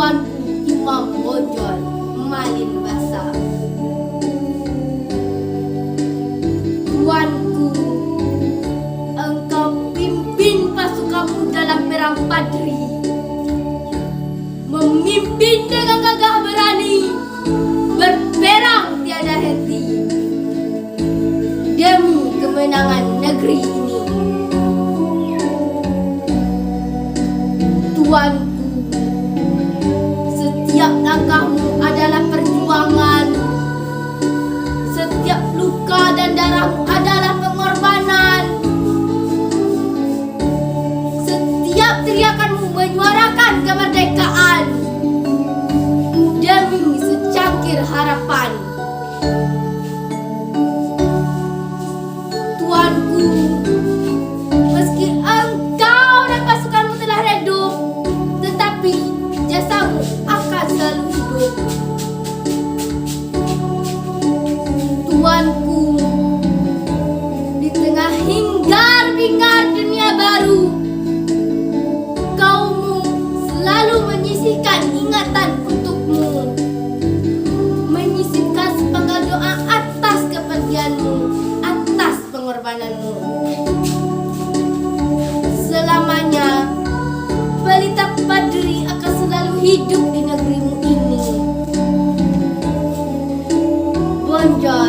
Tuanku Imam Bonjol Malin Basa. Tuanku, engkau pimpin pasukanmu dalam perang Badri, memimpin dengan gagah berani, berperang tiada henti demi kemenangan negeri ini. Tuanku, setiap langkahmu adalah perjuangan, setiap luka dan darahmu adalah pengorbanan, setiap teriakanmu menyuarakan kemerdekaan demi secangkir harapan. Tuanku, meski engkau dan pasukanmu telah redup, tetapi jasamu akan selalu hidup. Tuanku, di tengah hingar-bingar dunia baru, kaummu selalu menyisihkan ingatan untukmu, menyisihkan sepenggal doa atas kepergianmu, atas pengorbananmu. Selamanya Pelita Badri akan selalu hidup di negerimu ini. Bonjol